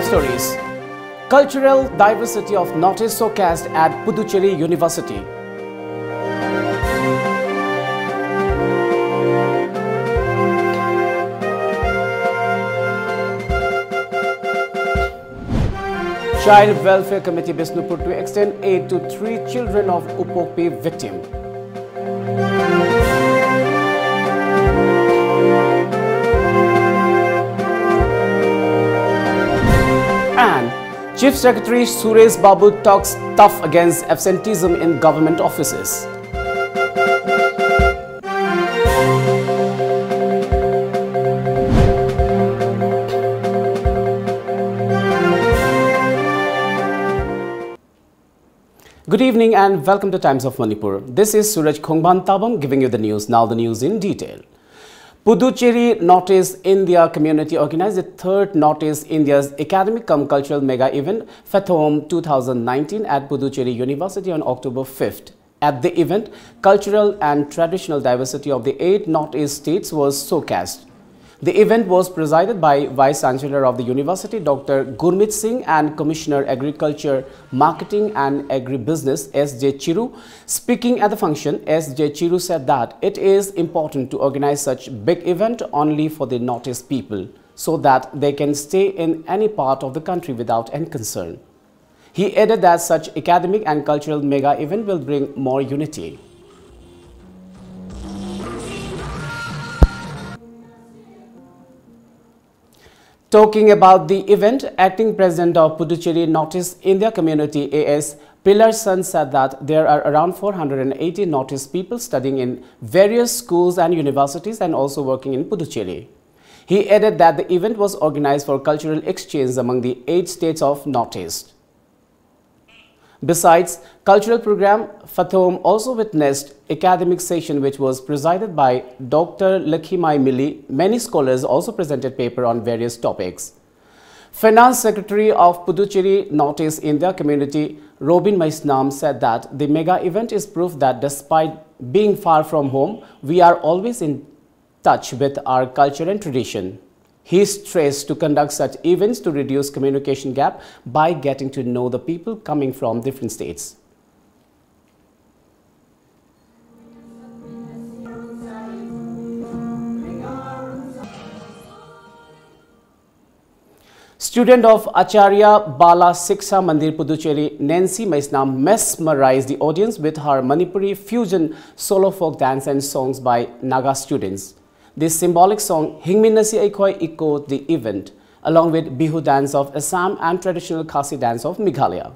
stories. Cultural diversity of Northeast showcased at Puducherry University. Child Welfare Committee Bisnupur to extend aid to 3 children of Upokpi victim. And Chief Secretary Suraj Babu talks tough against absenteeism in government offices. Good evening and welcome to Times of Manipur. This is Suraj Khongban giving you the news. Now the news in detail. Puducherry Northeast India community organized the 3rd Northeast India's academic cum cultural mega event FATHOM 2019 at Puducherry University on October 5th. At the event, cultural and traditional diversity of the 8 Northeast states was showcased. The event was presided by Vice Chancellor of the University, Dr. Gurmeet Singh, and Commissioner Agriculture, Marketing and Agribusiness, S.J. Chiru. Speaking at the function, S.J. Chiru said that it is important to organize such big event only for the Northeast people, so that they can stay in any part of the country without any concern. He added that such academic and cultural mega event will bring more unity. Talking about the event, Acting President of Puducherry Northeast India Community A.S. Pillarson said that there are around 480 Northeast people studying in various schools and universities and also working in Puducherry. He added that the event was organized for cultural exchange among the 8 states of Northeast. Besides cultural program, FATHOM also witnessed academic session which was presided by Dr. Lakhimai Mili. Many scholars also presented paper on various topics. Finance Secretary of Puducherry Northeast India Community Robin Maisnam said that the mega event is proof that despite being far from home, we are always in touch with our culture and tradition. He stressed to conduct such events to reduce communication gap by getting to know the people coming from different states. Student of Acharya Bala Siksha Mandir Puducherry, Nancy Maisnam mesmerized the audience with her Manipuri fusion solo folk dance and songs by Naga students. This symbolic song, Hingminasi Aikoi, echoed the event, along with Bihu dance of Assam and traditional Khasi dance of Meghalaya.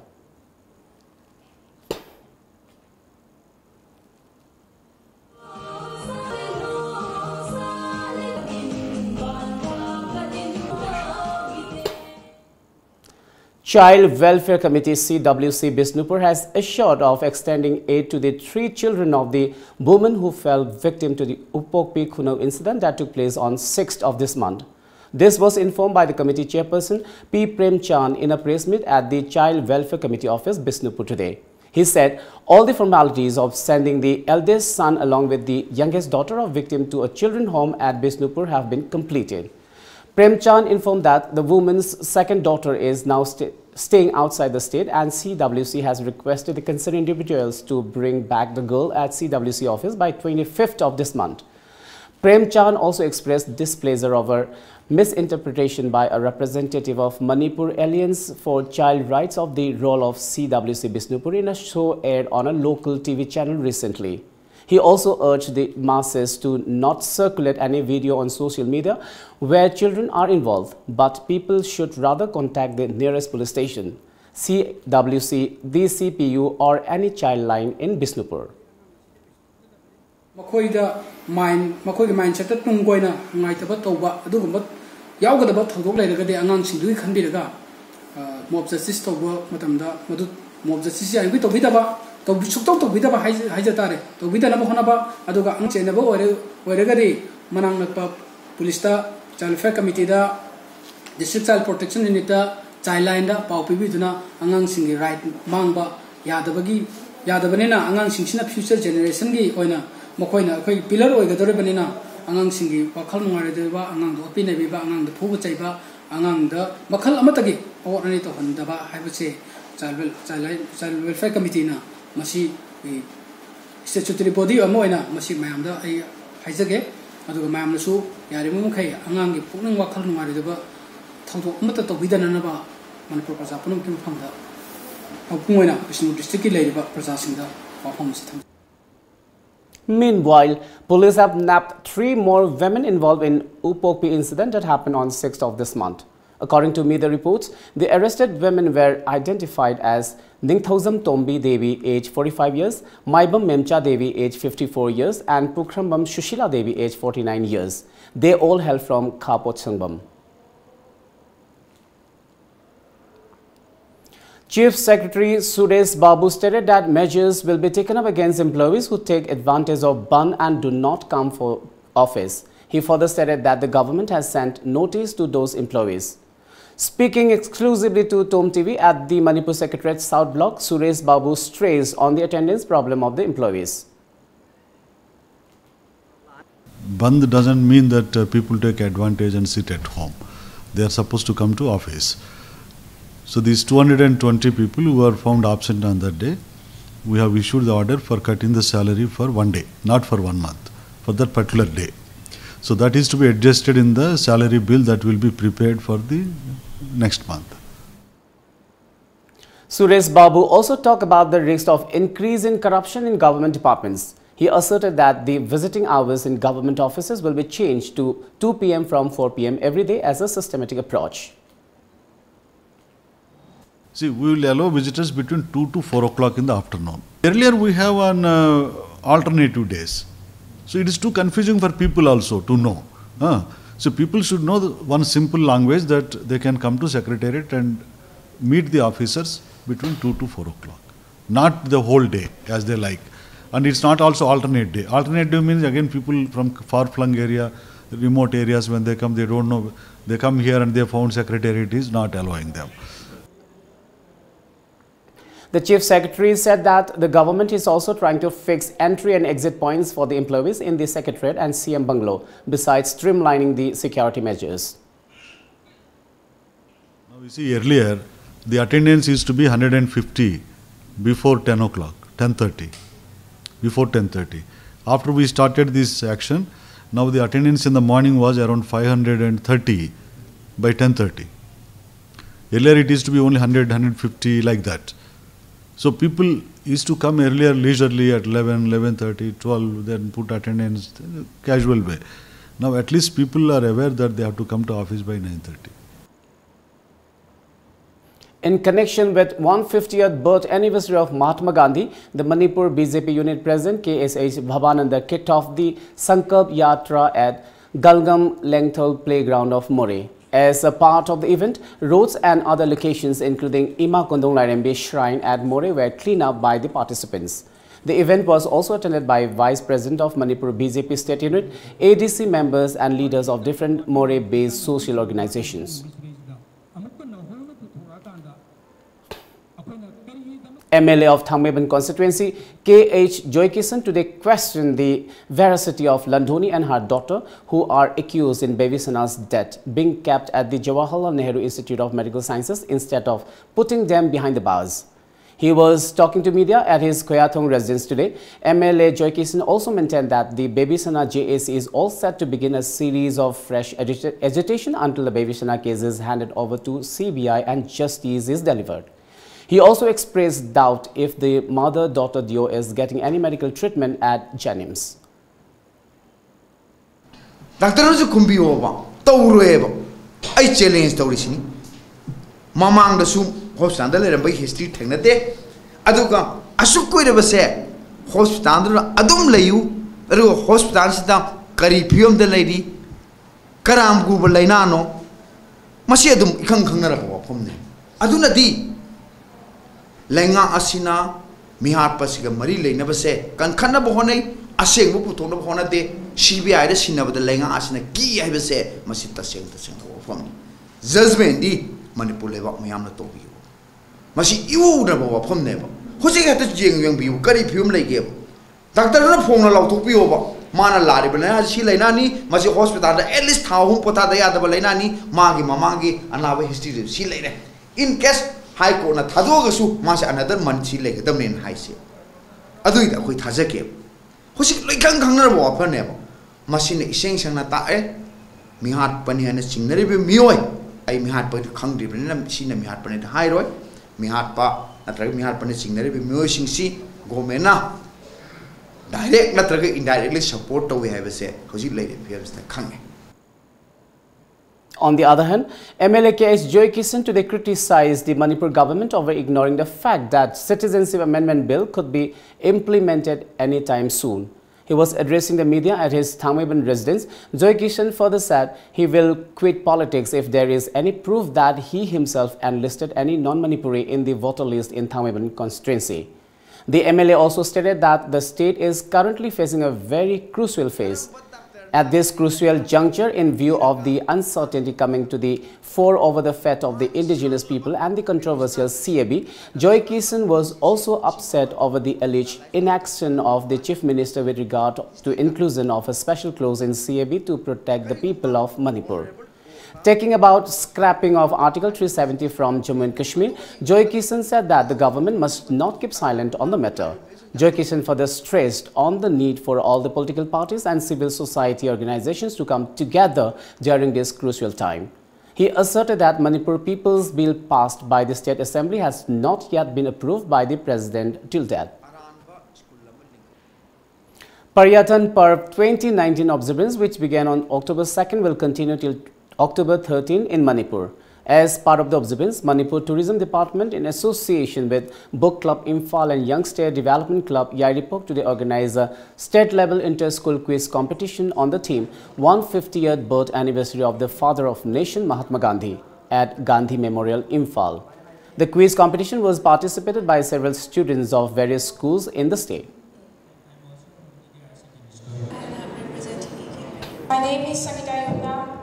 Child Welfare Committee CWC Bisnupur has assured of extending aid to the 3 children of the woman who fell victim to the Upokpi Khunau incident that took place on 6th of this month. This was informed by the committee chairperson P. Prem Chand in a press meet at the Child Welfare Committee office Bisnupur today. He said all the formalities of sending the eldest son along with the youngest daughter of victim to a children's home at Bisnupur have been completed. Prem Chand informed that the woman's second daughter is now staying outside the state and CWC has requested the concerned individuals to bring back the girl at CWC office by 25th of this month. Prem Chand also expressed displeasure over misinterpretation by a representative of Manipur Alliance for Child Rights of the role of CWC Bisnupur in a show aired on a local TV channel recently. He also urged the masses to not circulate any video on social media where children are involved, but people should rather contact the nearest police station, CWC, DCPU or any child line in Bisnupur. Makoida mindset tunggoina ngaitaba toba adugumba yawgadaba thodok lairagade angang sindui khanbiraga mob justice toba matamda madu mob justice ya ngi tobidaba suktok tobidaba haijatare tobidana honaba aduga ang chenaba oiragadi manang nakpa police ta child welfare committee da district child protection unit da child line da pau pibiduna angang singi right mangba yadabanena angang singsina future generation gi oina makoina koi pillar oigadore banina angang singi pakhal nungare deba angang do pinabiba angang da phuba chaiba angang da makhal amatagi award ani to handaba haibache child welfare committee na masi statutory body amoina masi mayamda ai haijage aduga mayamna su yari mu khai angang gi punang wakhal nungari daba thawdo amata to bidana ba Manipur praja punam kim phangda apungoina Bishnupur district ki leiba praja singda wafam sitham. Meanwhile, police have nabbed 3 more women involved in Upokpi incident that happened on 6th of this month. According to media reports, the arrested women were identified as Ningthozam Tombi Devi, age 45 years, Maibam Memcha Devi, age 54 years, and Pukrambam Shushila Devi, age 49 years. They all hail from Kapotsangbam. Chief Secretary SURAJ Babu stated that measures will be taken up against employees who take advantage of ban and do not come for office. He further stated that the government has sent notice to those employees. Speaking exclusively to TOMTV at the Manipur Secretariat South Block, SURAJ Babu stressed on the attendance problem of the employees. Band doesn't mean that people take advantage and sit at home. They are supposed to come to office. So these 220 people who were found absent on that day, we have issued the order for cutting the salary for 1 day, not for 1 month, for that particular day. So that is to be adjusted in the salary bill that will be prepared for the next month. SURAJ Babu also talked about the risk of increase in corruption in government departments. He asserted that the visiting hours in government offices will be changed to 2 p.m. from 4 p.m. every day as a systematic approach. See, we will allow visitors between 2 to 4 o'clock in the afternoon. Earlier we have on alternative days. So it is too confusing for people also to know. So people should know one simple language that they can come to Secretariat and meet the officers between 2 to 4 o'clock. Not the whole day as they like. And it's not also alternate day. Alternate day means again people from far-flung area, remote areas, when they come, they don't know. They come here and they found Secretariat is not allowing them. The Chief Secretary said that the government is also trying to fix entry and exit points for the employees in the Secretariat and CM Bungalow, besides streamlining the security measures. Now you see, earlier the attendance used to be 150 before 10 o'clock, 10:30, before 10:30. After we started this action, now the attendance in the morning was around 530 by 10:30. Earlier it used to be only 100, 150 like that. So people used to come earlier leisurely at 11, 11:30, 12, then put attendance casual way. Now at least people are aware that they have to come to office by 9:30. In connection with 150th birth anniversary of Mahatma Gandhi, the Manipur BJP unit president KSH Bhavananda kicked off the Sankalp Yatra at Galgam Lengthal playground of More. As a part of the event, roads and other locations including Ima Kondong Lairembe Shrine at More were cleaned up by the participants. The event was also attended by Vice President of Manipur BJP State Unit, ADC members and leaders of different More-based social organizations. MLA of Thangmeban constituency K.H. Joykisan today questioned the veracity of Landhoni and her daughter, who are accused in Baby Sana's death, being kept at the Jawaharlal Nehru Institute of Medical Sciences instead of putting them behind the bars. He was talking to media at his Koyathong residence today. MLA Joykisan also maintained that the Baby Sana JAC is all set to begin a series of fresh agitation until the Baby Sana case is handed over to CBI and justice is delivered. He also expressed doubt if the mother-daughter duo is getting any medical treatment at Janims. Doctor Kumbi over, Taurueva. I challenge Taurisini. Mamang the Sum, Hospital and by history Tegnate. Aduka, Asuku say, Hospital, Adum Layu, Hospital Sita, Caripium the lady, Karam Gubalainano, Masiadum Kankanga from them. Aduna di. Lenga asina mihar pasiga mari leina base kan khana bohonai aseng bu putong bohona de CBI de sinaba de lenga asina ki ai base masita seng fom judgment di Manipur leba mayam na tobi masi iu na ba fom ne ba hoji ga ta jeng yang bi kari phium lege doctor na phone na law thok bi ba mana lari bana si leina ni masi hospital da at least thau hum pota da ya da leina ni magi mamagi anaba history si leine in case high court na thado ga su ma sa another month si le ga men hai se adu ida khoi thaja ke hosi loi khang khang na bo phan ne bo machine iseng sang na ta e mi hat pani ana singnari be mi oi ai mi hat pa khang di ben lam si na mi hat pani hai roi mi hat pa natra mi hat pani singnari be mi oi sing si government na direct natra indirectly support to we have se hosi le PMs ta khang. On the other hand, MLA KS Joy Kishan today criticized the Manipur government over ignoring the fact that Citizenship Amendment Bill could be implemented anytime soon. He was addressing the media at his Thamaiban residence. Joy Kishan further said he will quit politics if there is any proof that he himself enlisted any non-Manipuri in the voter list in Thamaiban constituency. The MLA also stated that the state is currently facing a very crucial phase. At this crucial juncture, in view of the uncertainty coming to the fore over the fate of the indigenous people and the controversial CAB, Joy Kishan was also upset over the alleged inaction of the Chief Minister with regard to inclusion of a special clause in CAB to protect the people of Manipur. Talking about scrapping of Article 370 from Jammu and Kashmir, Joy Kishan said that the government must not keep silent on the matter. Joy Kishan further stressed on the need for all the political parties and civil society organizations to come together during this crucial time. He asserted that Manipur People's Bill passed by the State Assembly has not yet been approved by the President till date. Paryatan Parv 2019 observance, which began on October 2nd, will continue till October 13 in Manipur. As part of the observance, Manipur Tourism Department, in association with Book Club Imphal and Youngster Development Club Yairipok, today organize a state-level inter-school quiz competition on the theme 150th birth anniversary of the Father of Nation Mahatma Gandhi at Gandhi Memorial Imphal. The quiz competition was participated by several students of various schools in the state. My name is Samita Yumna.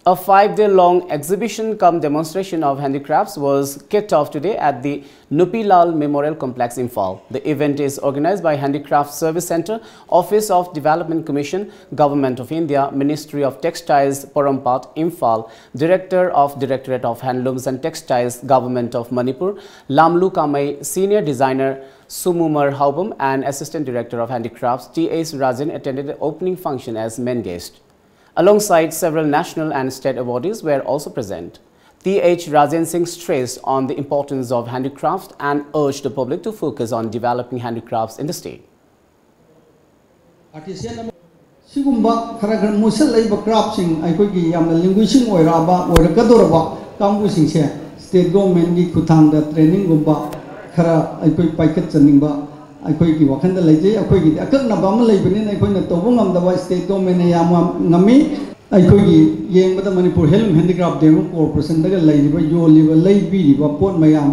A 5-day-long exhibition cum demonstration of handicrafts was kicked off today at the Nupilal Memorial Complex Imphal. The event is organized by Handicraft Service Centre, Office of Development Commission, Government of India, Ministry of Textiles, Parampat, Imphal, Director of Directorate of Handlooms and Textiles, Government of Manipur, Lamlu Kamai, Senior Designer Sumumar Haubam and Assistant Director of Handicrafts T.A. SURAJ attended the opening function as main guest. Alongside several national and state awardees were also present. T.H. Rajan Singh stressed on the importance of handicrafts and urged the public to focus on developing handicrafts in the state. Sigumba khara musal laiba craftsing aikogi yamna linguising oiraba oirakadoraba kambu se state government gi kuthangda training gumba khara aikoi paikat chaningba aikoi gi wakhanda leije aikoi gi akakna bam leibani aikoi na tobung amda state government yam ngami aikoi gi yengbada Manipur Helm Handicraft Development Corporation daga leiba yoliba leibi ba pot mayam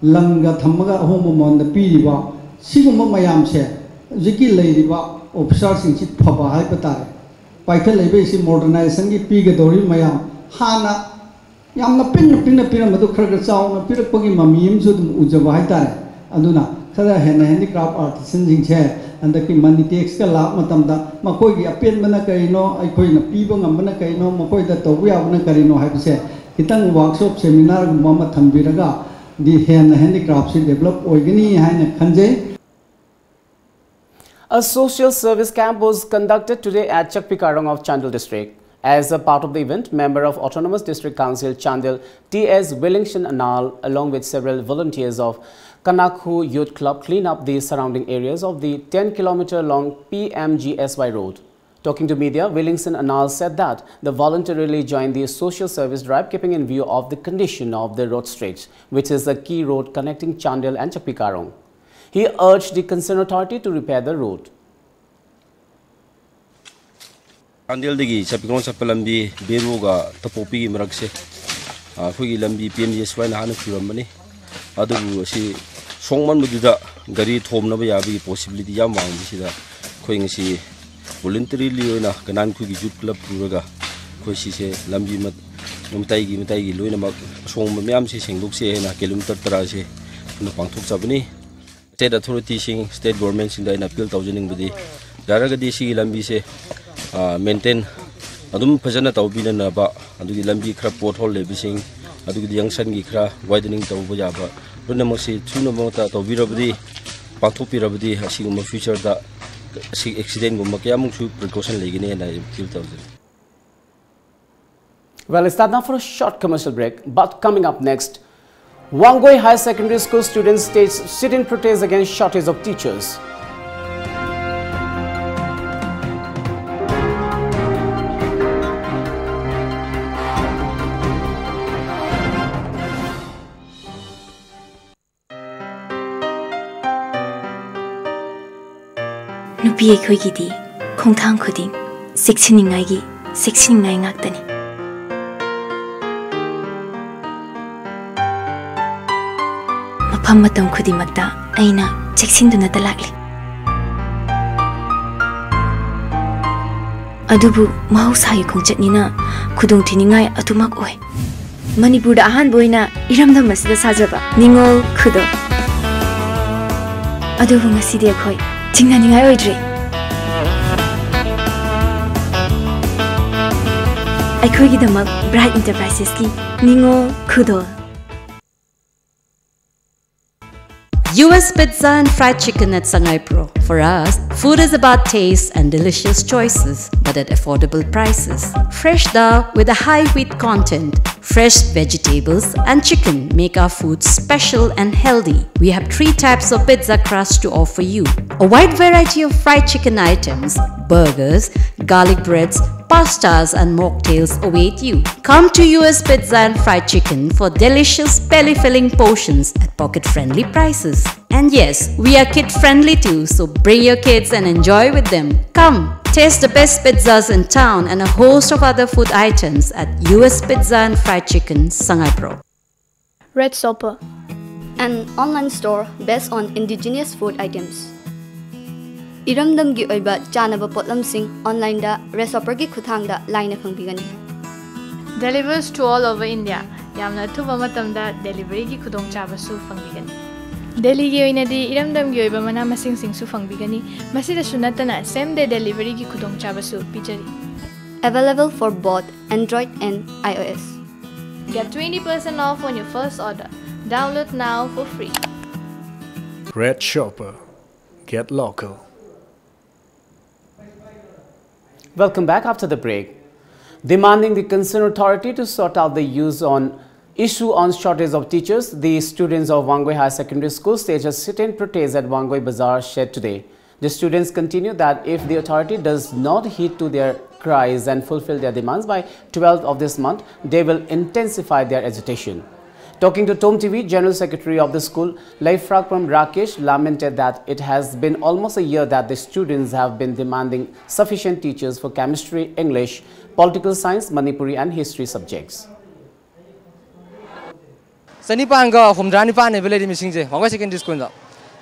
langa thamaga hom monda piriba sigumba mayam se jiki leiba officer sing si phaba hai patare paikha leibe si modernization gi pigadori mayam hana yamna pin madu khara chaw na pirakpagi mamim su dum ujaba hai tare aduna khara handicraft artisan jing che andaki manitex ka la matamda makoi gi apen bana kaino aikoi na piba ngambana kaino makoi da tobu yabna karino haibse kitang workshop seminar gumma thambiraga di handicraft si develop oigani haina khanje. A social service camp was conducted today at Chakpikarong of Chandel district. As a part of the event, member of Autonomous District Council Chandel T.S. Willingston Anal, along with several volunteers of Kanakhu Youth Club, clean up the surrounding areas of the 10-kilometer-long PMGSY road. Talking to media, Willingston Anal said that they voluntarily joined the social service drive, keeping in view of the condition of the road stretch, which is a key road connecting Chandel and Chakpikarong. He urged the concerned authority to repair the road. Chandel degi Chakpikarong Chapalambi Beruga Tapopi Marakse Fugi Lambi PMGSY na hanu firamani adu si songman mududa gari thomna ba yabi possibility yam wang bisida khoi si voluntarily na kanan khu gi youth club puraga khoi si se lambi mat mutai gi loina mak songma myam si sengduk se na kilometer tara se na pangthuk chabani state authority sing state government sing da na appeal tawjening budi daraga di si lambi se maintain adum phajana tawbina na ba adu gi lambi khra pothol le bising ꯑꯗꯨꯒꯤ ꯌꯪꯁꯟꯒꯤ ꯈꯔ ꯋꯥꯏꯗꯅꯤꯡ ꯇꯧꯕ ꯌꯥꯕ ꯄꯨꯝꯅꯃꯛꯁꯤ ꯊꯨꯅꯃꯛꯇ ꯇꯧꯕꯤꯔꯕꯗꯤ ꯄꯥꯡꯊꯣꯛꯄꯤꯔꯕꯗꯤ ꯑꯁꯤꯒꯨꯝꯕ ꯐ꯭ꯌꯨꯆꯔꯗ ꯑꯁꯤ ꯑꯦꯛꯁꯤꯗꯦꯟꯒꯨꯝꯕ ꯀꯌꯥꯃꯨꯛꯁꯨ precaution ꯂꯩꯒꯅꯤ ꯍꯥꯏꯅ field ꯇꯧꯖꯩ. Well, it's time now for a short commercial break. But coming up next, Wangoi High Secondary School students stage sit-in protest against shortage of teachers. Nupi ekhoi gidi khongthang khuding sikchiningai gi sikchiningai ngaktani mafam matam khudimakta aina cheksinduna talakli adubu mahausayi khongchatnina khudong thiningai atumak oi Manipur da ahan boina iramdam masida sajaba ningol khudo adubu ngasidi ekhoi 징나닝아요 이들이 아이코기다막 브라이트 엔터프라이즈기 닝오 쿠도 US Pizza and Fried Chicken at Shanghai Pro. For us, food is about taste and delicious choices, but at affordable prices. Fresh dal with a high wheat content, fresh vegetables and chicken make our food special and healthy. We have 3 types of pizza crust to offer you. A wide variety of fried chicken items, burgers, garlic breads, pastas and mocktails await you. Come to US Pizza and Fried Chicken for delicious belly-filling portions at pocket-friendly prices. And yes, we are kid-friendly too, so bring your kids and enjoy with them. Come, taste the best pizzas in town and a host of other food items at US Pizza and Fried Chicken, Shanghai Pro. Red Sopa, an online store based on indigenous food items. Iramdamgi oiba chanaba potlamsing online da Resopergi Kuthangda line khangpigani. Delivers to all over India. Yamna thuba matamda delivery gi khudong chaba su fangbigani. Delhi gi oinadi iramdamgi oiba mana masing sing su fangbigani. Masida sunatana same day delivery gi khudong chaba su pijari. Available for both Android and iOS. Get 20% off on your first order. Download now for free. Red Shopper. Get local. Welcome back after the break. Demanding the concerned authority to sort out the issue on shortage of teachers, the students of Wangoi High Secondary School staged a sit-in protest at Wangoi Bazaar shed today. The students continue that if the authority does not heed to their cries and fulfill their demands by 12th of this month, they will intensify their agitation. Talking to TOMTV, General Secretary of the school, Laifrakram Rakesh lamented that it has been almost a year that the students have been demanding sufficient teachers for chemistry, English, political science, Manipuri and history subjects. Sanipanga from Dranipan and Village Missing, Wangoi Secondary School.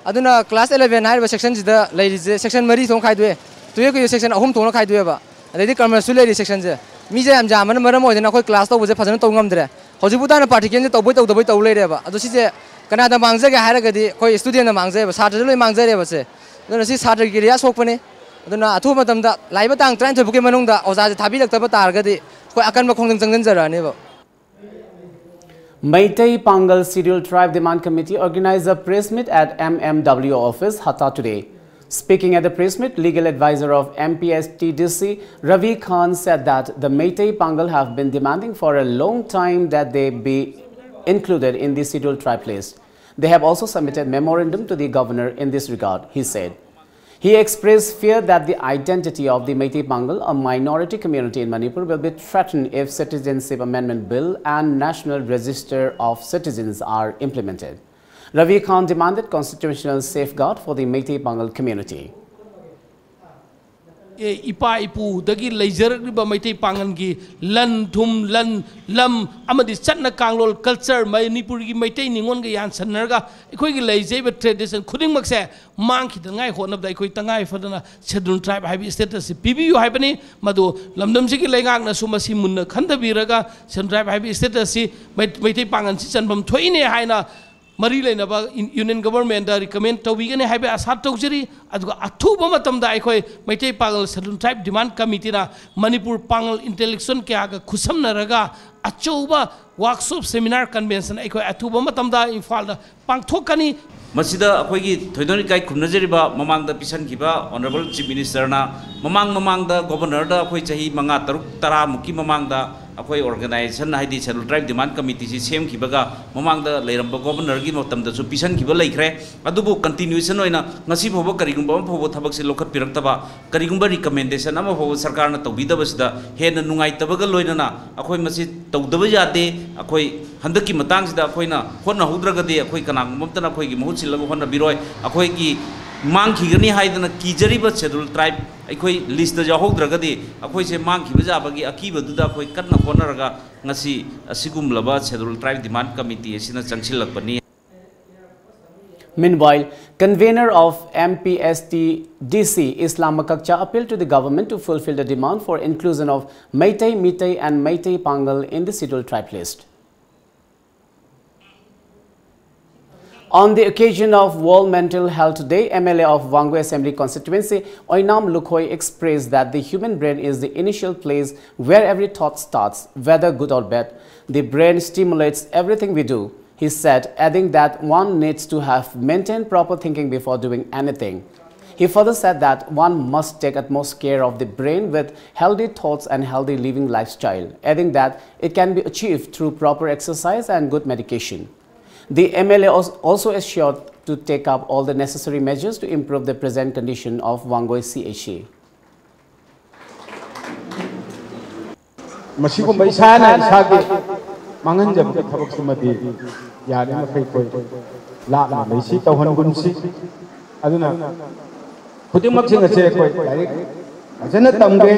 Aduna class 11 higher sections, the ladies section Marie Tom Kaidwe, to you section home Tono Kaidweva, and the commercial lady sections. Mija and Jaman Maramo, and a class was a person Tongam. Hojibutan party can get over the way to later. Adosi Canada Mangza Haragadi, Koi student among them, Saturday Mangza was a Saturday Girias opening. I don't know, Atumatam that Libatan trying to book him along the Oza Tabila Tabatargadi, Akanmakong Zanganzara never. Meitei Pangal Scheduled Tribe Demand Committee organized a press meet at MMW office, Hatta today. Speaking at the press meet, legal advisor of MPSTDC, Ravi Khan, said that the Meitei Pangal have been demanding for a long time that they be included in the scheduled tribe list. They have also submitted memorandum to the governor in this regard, he said. He expressed fear that the identity of the Meitei Pangal, a minority community in Manipur, will be threatened if Citizenship Amendment Bill and National Register of Citizens are implemented. Ravi Khan demanded constitutional safeguard for the Meitei Pangal community. Ipa ipu dagi laser riba Meitei Pangal gi lan thum lan lam amadi chatna kanglol culture Manipur gi Meitei ningon ga yan sanarga ikoi gi laser ba tradition khuding mak se mang ki dangai honab dai koi tangai fadana scheduled tribe high status PBU haibani madu lamdam si gi laingak na sumasi munna khanda biraga scheduled tribe high status si Meitei Pangal si chanbam thoine haina Mari Lenaba Union Government recommend Tobigani have a Satogiri, Atuba Matamda Ikoi, Mate Pangal Certain Type Demand Committee, Manipur Pangal Intellection Kaga, Kusam Naraga, Achoba, Workshop Seminar Convention, Iko Atuba Matamda in Falda, Pangtokani. Masida Akogi, Todonikai Kunazeriba, Mamang the Pisan Kiba, Honorable Chief Minister na, Mamang the Governor, the Koichahi Manga Tara Muki Mamanga. Akoi organization haidi Schedule Tribe Demand Committee si same kibaga mamang da leiramba governor gi motam da su pisan kiba laikre adubu continuation oina ngasi phobo karigumba phobo thabak se lokhat piraktaba karigumba recommendation ama phobo sarkar na tawbidaba sida hena nungai tabaga loinana akoi masi tawdaba yate akoi handaki matang sida akoi na honna hudraga de akoi kanang momtana akoi gi mahut silaga honna biroi akoi gi mang khigani haidana kijariba Schedule Tribe akoi list da jahodragadi akoi se mang khibaja bagi akiba duda akoi kanna khonaraga ngasi asigumlaba Schedule Tribe Demand Committee asina changsilakpani. Meanwhile, convener of MPST DC Islam Makakcha appealed to the government to fulfill the demand for inclusion of Meitei, Meitei and Meitei Pangal in the Schedule Tribe list. On the occasion of World Mental Health Day, MLA of Wangwe Assembly Constituency, Oinam Lukhoi expressed that the human brain is the initial place where every thought starts, whether good or bad. The brain stimulates everything we do, he said, adding that one needs to have maintained proper thinking before doing anything. He further said that one must take utmost care of the brain with healthy thoughts and healthy living lifestyle, adding that it can be achieved through proper exercise and good medication. The MLA also assured to take up all the necessary measures to improve the present condition of Wangoi CHA. Masikumba isana isagi manganjam ke thabak sumati yari ma kai koi la na leisi tawhan gunsi aduna khutimak singa che koi direct ajana tamge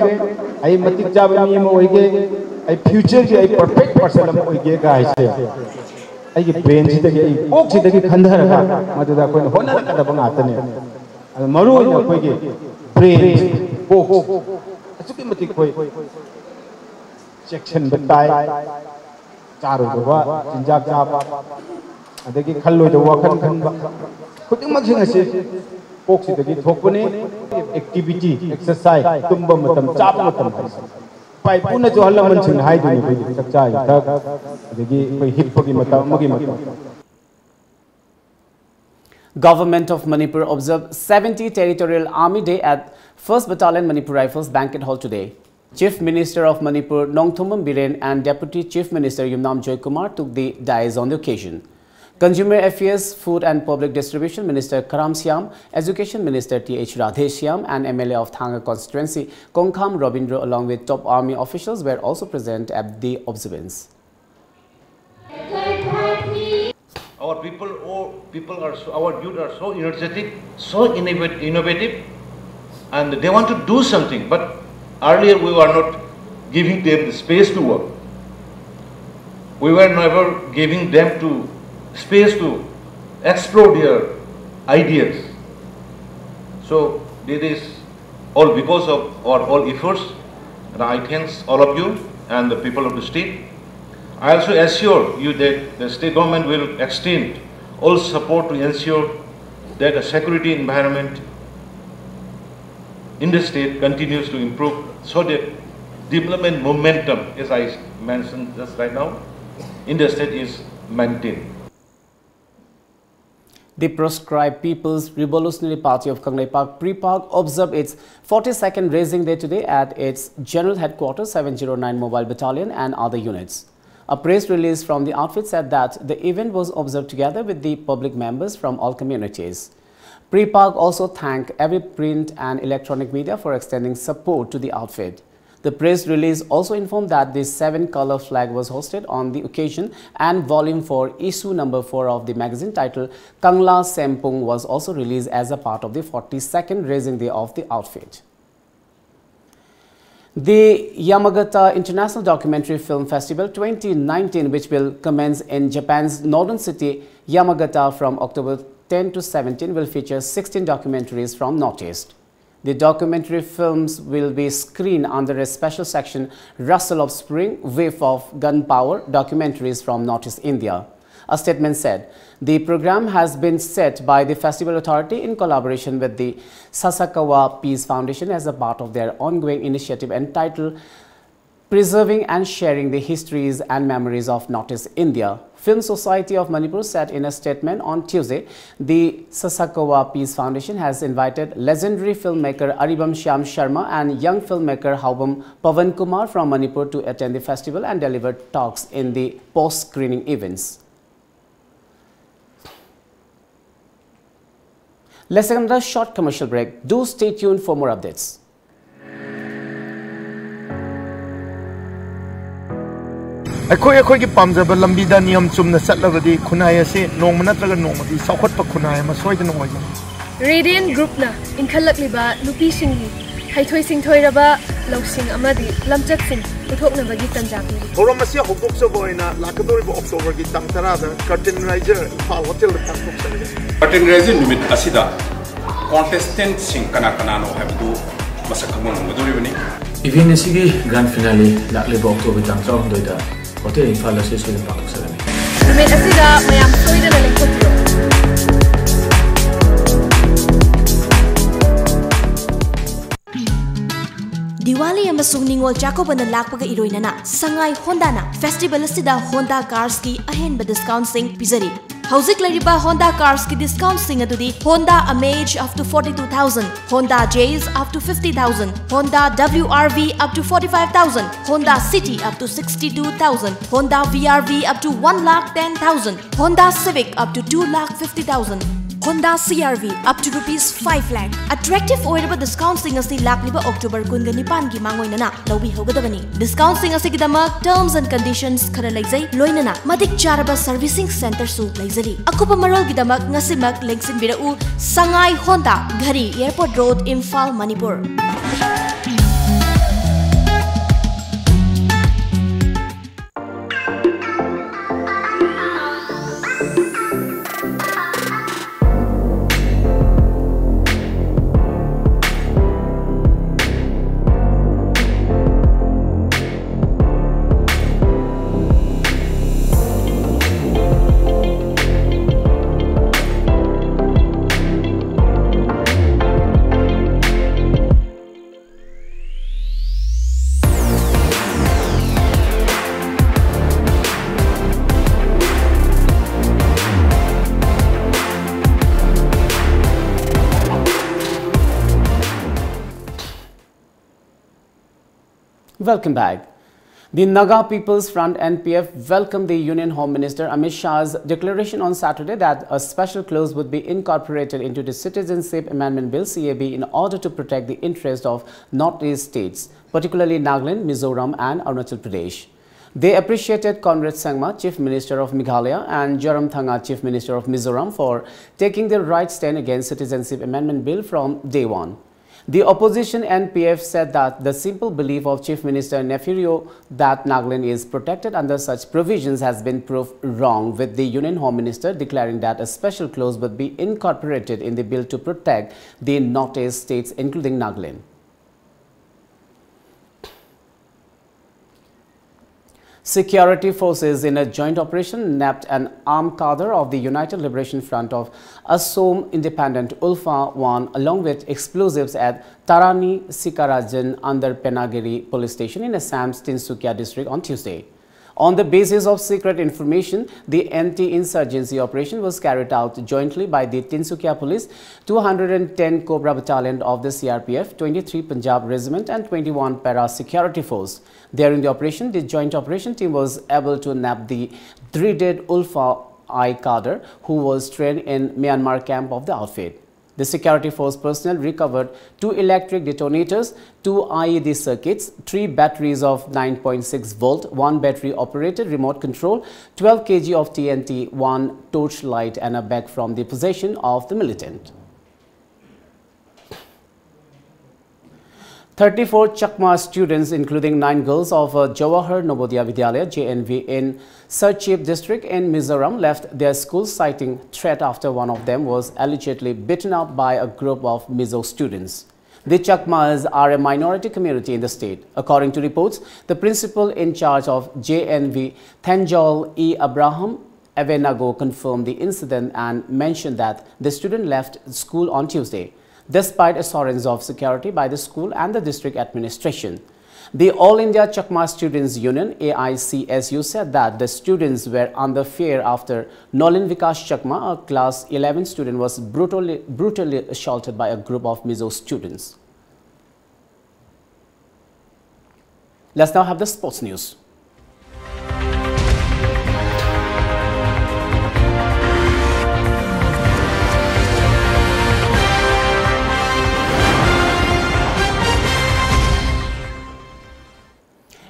ai matik jaba mi mo oige ai future ki ai perfect person am oige ga aise I get brains, I walk to the Kandara, Mother Honor at the Bangatane. And Maru, brains, walk. I took him a tick section, the tie, Charu, Jinjab, and they get Kalu the walk. Could you imagine a say, walks to the Hokone, activity, exercise, Tumbamatam, Chapatam. Government of Manipur observed 70 Territorial Army Day at 1st Battalion Manipur Rifles Banquet Hall today. Chief Minister of Manipur Nongthomam Biren and Deputy Chief Minister Yumnam Joykumar took the dais on the occasion. Consumer Affairs, Food and Public Distribution Minister Karam Siam, Education Minister T.H. Radheshyam and MLA of Thanga Constituency Kongkham Robindra along with top army officials were also present at the observance. Our our youth are so energetic, so innovative, and they want to do something. But earlier we were not giving them the space to work. We were never giving them to space to explore their ideas. So this is all because of our all efforts, and I thank all of you and the people of the state. I also assure you that the state government will extend all support to ensure that the security environment in the state continues to improve so that development momentum, as I mentioned just right now, in the state is maintained. The proscribed People's Revolutionary Party of Kangleipak Pripak observed its 42nd Raising Day today at its General Headquarters 709 Mobile Battalion and other units. A press release from the outfit said that the event was observed together with the public members from all communities. Pripak also thanked every print and electronic media for extending support to the outfit. The press release also informed that the 7-color flag was hosted on the occasion and volume 4 issue number 4 of the magazine titled Kangla Sempung was also released as a part of the 42nd Raising Day of the outfit. The Yamagata International Documentary Film Festival 2019, which will commence in Japan's northern city Yamagata from October 10 to 17, will feature 16 documentaries from Northeast. The documentary films will be screened under a special section, Rustle of Spring, Wave of Gunpowder, Documentaries from Northeast India. A statement said, the program has been set by the Festival Authority in collaboration with the Sasakawa Peace Foundation as a part of their ongoing initiative entitled Preserving and Sharing the Histories and Memories of Northeast India. Film Society of Manipur said in a statement on Tuesday, the Sasakawa Peace Foundation has invited legendary filmmaker Aribam Shyam Sharma and young filmmaker Haubam Pavan Kumar from Manipur to attend the festival and deliver talks in the post-screening events. Let's take another short commercial break. Do stay tuned for more updates. अखोई की पामजब लंबीदा नियम चुमना चलबदी खुनाय असे नोंग नत्रगा नोंगदी साखोटप खुनाय मा सोयदन ओइजा radian ग्रुपना इनखलकलिबा नुपी सिंगी हाइथोय सिंथोयरबा लौसिंग अमदी लमचक सिंग पुथोकनबगी तंजा पिरि theorem असे होकटोकसबोइना लाकदोरिबो October की तंग 10 दा curtain riser Imphal hotel दा तंगोकसबे कर्टेन राइजर निमित असिदा कॉन्टेस्टेंट सिंग कना कनानो हैबदु मसक खमोन मदुरिबनी इवेंट असिगी ग्रैंड फिनाले लाकलेबो अक्टोबर तंग 12 दा होटल इम्फाल असे सोयदन पाकसबे निमित असिदा मयाम सोयदन लेखोतिरो Diwali amasung Ningol Jacobana lakpaga iroinana Sangai Honda na festival asida Honda cars ki ahenba discount sing pizari. Hauzik lariba Honda cars ki discount sing adudi Honda Amage up to 42,000, Honda Jazz up to 50,000, Honda WRV up to 45,000, Honda City up to 62,000, Honda VRV up to 1,10,000, Honda Civic up to 2,50,000. Honda CRV up to rupees 5 lakh. Attractive oiraba discount sing asi lakliba October 19 gi mangoinana lobi hogadabani. Discount sing asi gidamak terms and conditions khara laizai loinana madik charaba servicing center su laizari. Akupa marol gidamak ngasimak lengsin birau Sangai Honda Ghari Airport Road Imphal Manipur. Welcome back. The Naga People's Front NPF welcomed the Union Home Minister Amit Shah's declaration on Saturday that a special clause would be incorporated into the Citizenship Amendment Bill CAB in order to protect the interest of Northeast states, particularly Nagaland, Mizoram and Arunachal Pradesh. They appreciated Conrad Sangma, Chief Minister of Meghalaya, and Joramthanga, Chief Minister of Mizoram, for taking the right stand against Citizenship Amendment Bill from day one. The opposition NPF said that the simple belief of Chief Minister Nefirio that Nagaland is protected under such provisions has been proved wrong, with the Union Home Minister declaring that a special clause would be incorporated in the bill to protect the Northeast states, including Nagaland. Security forces in a joint operation nabbed an armed cadre of the United Liberation Front of Assam Independent Ulfa 1 along with explosives at Tarani Sikarajan under Penagiri police station in Assam's Tinsukia district on Tuesday. On the basis of secret information, the anti-insurgency operation was carried out jointly by the Tinsukia Police, 210 Cobra Battalion of the CRPF, 23 Punjab Regiment and 21 Para-Security Force. During the operation, the joint operation team was able to nab the 3-dead Ulfa I cadre who was trained in Myanmar camp of the outfit. The security force personnel recovered 2 electric detonators, 2 IED circuits, 3 batteries of 9.6 volt, 1 battery operated remote control, 12 kg of TNT, 1 torchlight and a bag from the possession of the militant. 34 Chakma students, including 9 girls of Jawahar Navodaya Vidyalaya JNV in Sarchip district in Mizoram, left their school citing threat after one of them was allegedly beaten up by a group of Mizo students. The Chakmas are a minority community in the state. According to reports, the principal in charge of JNV, Thanjol E. Abraham, Avenago confirmed the incident and mentioned that the student left school on Tuesday, despite assurance of security by the school and the district administration. The All India Chakma Students Union AICSU said that the students were under fear after Nolin Vikas Chakma, a class 11 student, was brutally assaulted by a group of Mizo students. Let's now have the sports news.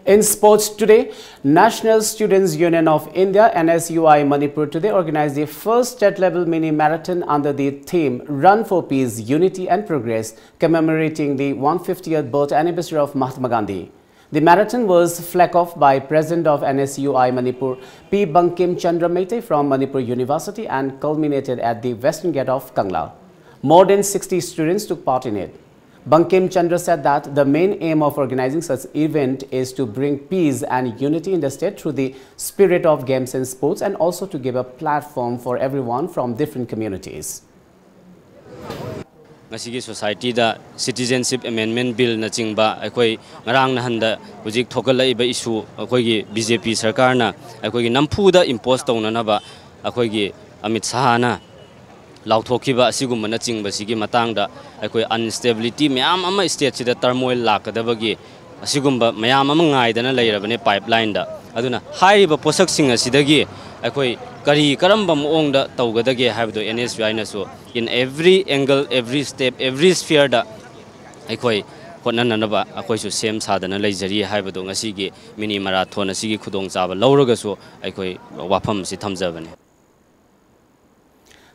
In sports today, National Students Union of India NSUI Manipur today organized the first state-level mini-marathon under the theme Run for Peace, Unity and Progress, commemorating the 150th birth anniversary of Mahatma Gandhi. The marathon was flagged off by President of NSUI Manipur P. Bankim Chandra Meite from Manipur University and culminated at the Western Gate of Kangla. More than 60 students took part in it. Bankim Chandra said that the main aim of organizing such event is to bring peace and unity in the state through the spirit of games and sports, and also to give a platform for everyone from different communities. Ngasigi society da citizenship amendment bill na chingba akoi ngarang na handa hujik thokalai ba issue akoi gi BJP sarkar na akoi gi nampu da impose tawna na ba akoi gi Amit Shah na lauthokiba asigumana chingba sigi matangda akoi instability mayam ama state sida turmoil lakadabagi asigumba mayam ama ngaidana leirabane pipeline da aduna haiba posak singa sidagi akoi kari karamba moongda tawgadage habdo NSUI na so in every angle, every step, every sphere da akoi hotnanaba akoi su sem sadana leijari habdo ngasigi mini marathon asigi khudong chaba lawraga so akoi wafam si thamjabane.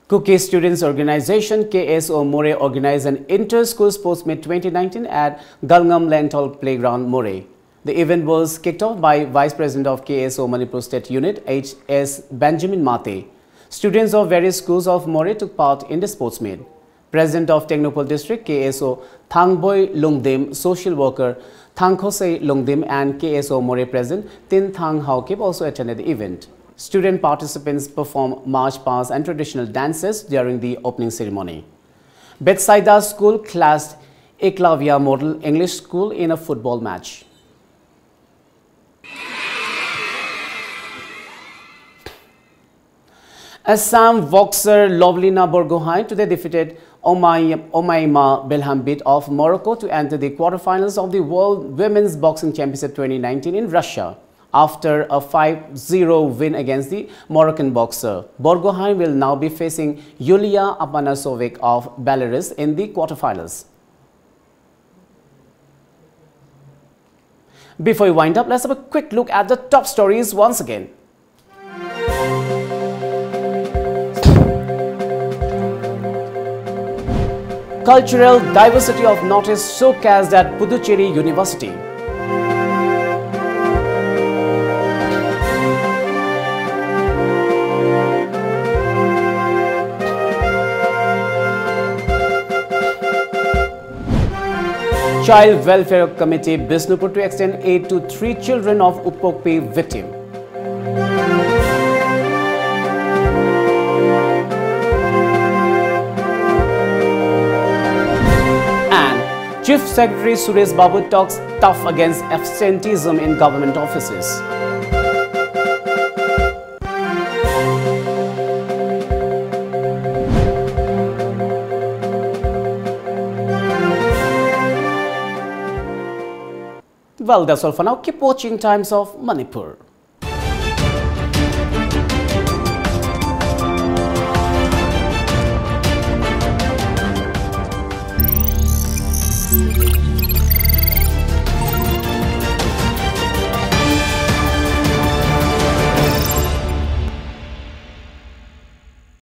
Cookie Students Organization KSO More organized an inter-school sports meet 2019 at Galngam Lenthol Playground, More. The event was kicked off by Vice President of KSO Manipur State Unit H.S. Benjamin Mate. Students of various schools of More took part in the sports meet. President of Technopol District KSO Thangboy Lungdim, social worker Thangkhose Lungdim and KSO More President Tin Thang Haukip also attended the event. Student participants performed march past and traditional dances during the opening ceremony. Betsaida School clashed Eklavya Model English School in a football match. Assam boxer Lovlina Borgohain today defeated Omaima Belhambit of Morocco to enter the quarterfinals of the World Women's Boxing Championship 2019 in Russia. After a 5-0 win against the Moroccan boxer, Borgohain will now be facing Yulia Apanasovic of Belarus in the quarterfinals. Before we wind up, let's have a quick look at the top stories once again. Cultural diversity of Northeast showcased at Puducherry University. Child Welfare Committee Bisnupur to extend aid to 3 children of Upokpi victim. And Chief Secretary Suraj Babu talks tough against absenteeism in government offices. Well, that's all for now. Keep watching Times of Manipur.